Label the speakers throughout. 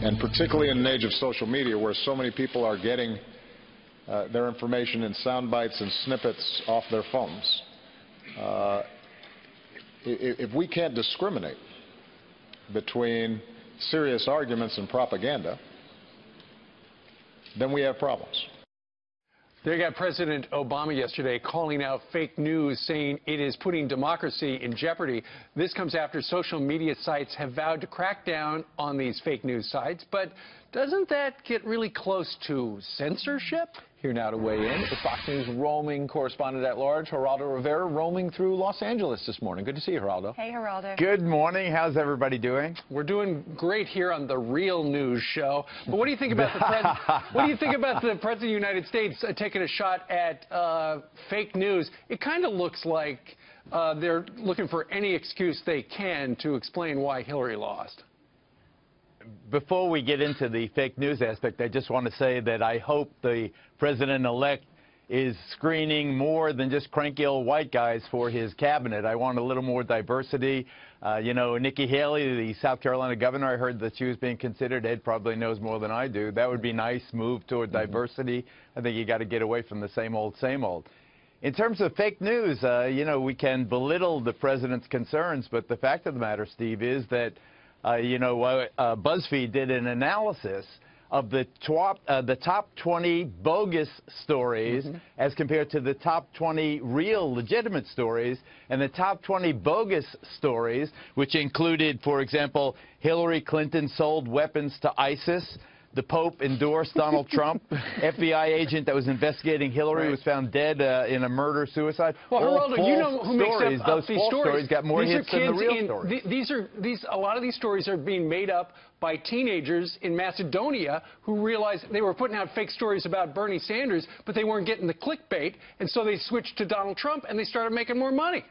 Speaker 1: and particularly in an age of social media where so many people are getting their information in sound bites and snippets off their phones, if we can't discriminate between serious arguments and propaganda, then we have problems.
Speaker 2: There you got President Obama yesterday calling out fake news, saying it is putting democracy in jeopardy. This comes after social media sites have vowed to crack down on these fake news sites. But doesn't that get really close to censorship?
Speaker 3: Here now to weigh in, the Fox News roaming correspondent-at-large, Geraldo Rivera, roaming through Los Angeles this morning. Good to see you, Geraldo.
Speaker 4: Hey, Geraldo.
Speaker 5: Good morning. How's everybody doing?
Speaker 2: We're doing great here on the Real News Show. But what do you think about the president? What do you think about the President of the United States taking a shot at fake news? It kind of looks like they're looking for any excuse they can to explain why Hillary lost.
Speaker 5: Before we get into the fake news aspect, I just want to say that I hope the president-elect is screening more than just cranky old white guys for his cabinet. I want a little more diversity. You know, Nikki Haley, the South Carolina governor, I heard that she was being considered. Ed probably knows more than I do. That would be nice move toward diversity. I think you got to get away from the same old, same old. In terms of fake news, you know, we can belittle the president's concerns, but the fact of the matter, Steve, is that BuzzFeed did an analysis of the top 20 bogus stories as compared to the top 20 real legitimate stories. And the top 20 bogus stories, which included, for example, Hillary Clinton sold weapons to ISIS, the Pope endorsed Donald Trump, FBI agent that was investigating Hillary was found dead in a murder-suicide.
Speaker 2: Well, Geraldo, you know who makes up these stories.
Speaker 5: Got more hits than the real stories.
Speaker 2: A lot of these stories are being made up by teenagers in Macedonia who realized they were putting out fake stories about Bernie Sanders, but they weren't getting the clickbait, and so they switched to Donald Trump, and they started making more money.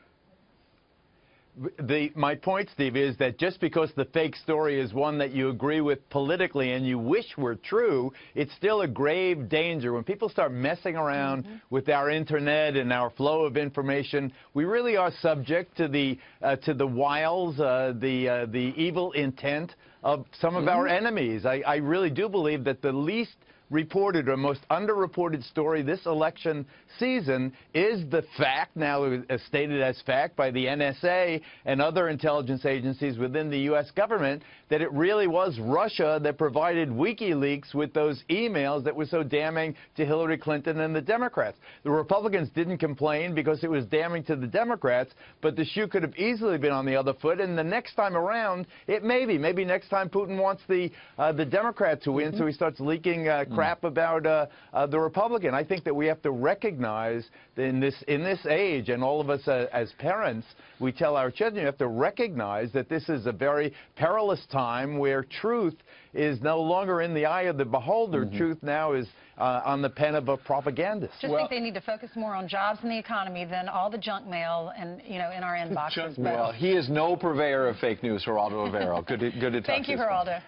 Speaker 5: My point, Steve, is that just because the fake story is one that you agree with politically and you wish were true, it's still a grave danger. When people start messing around with our internet and our flow of information, we really are subject to the wiles, the evil intent of some of our enemies. I really do believe that the least reported or most underreported story this election season is the fact, now stated as fact by the NSA and other intelligence agencies within the U.S. government, that it really was Russia that provided WikiLeaks with those emails that were so damning to Hillary Clinton and the Democrats. The Republicans didn't complain because it was damning to the Democrats, but the shoe could have easily been on the other foot, and the next time around, it may be. Maybe next time Putin wants the Democrat to win, so he starts leaking crap about the Republican. I think that we have to recognize in this age, and all of us as parents, we tell our children, you have to recognize that this is a very perilous time where truth is no longer in the eye of the beholder. Truth now is on the pen of a propagandist.
Speaker 4: Just think they need to focus more on jobs and the economy than all the junk mail and in our inboxes.
Speaker 3: Well, he is no purveyor of fake news, Geraldo Rivera. Good to talk to you.
Speaker 4: Thank you, Geraldo.